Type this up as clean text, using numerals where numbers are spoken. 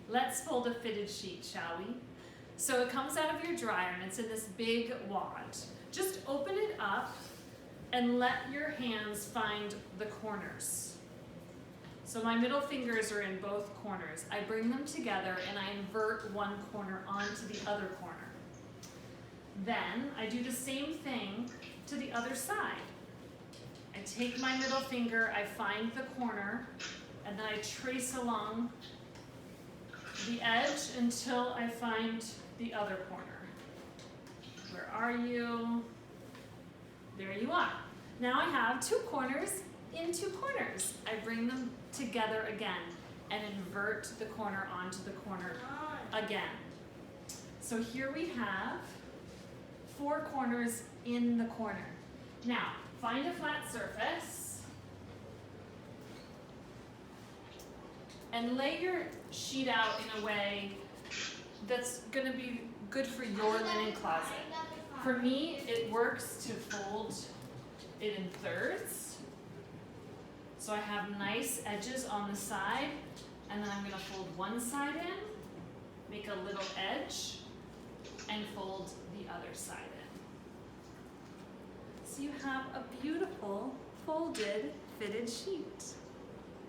Let's fold a fitted sheet, shall we? So it comes out of your dryer and it's in this big wad. Just open it up and let your hands find the corners. So my middle fingers are in both corners. I bring them together and I invert one corner onto the other corner. Then I do the same thing to the other side. I take my middle finger, I find the corner, and then I trace along the edge until I find the other corner. Where are you? There you are. Now I have two corners in two corners. I bring them together again and invert the corner onto the corner again. So here we have 4 corners in the corner. Now, find a flat surface and lay your sheet out in a way that's going to be good for your linen closet. For me, it works to fold it in thirds. So I have nice edges on the side, and then I'm going to fold one side in, make a little edge, and fold the other side in. So you have a beautiful folded fitted sheet.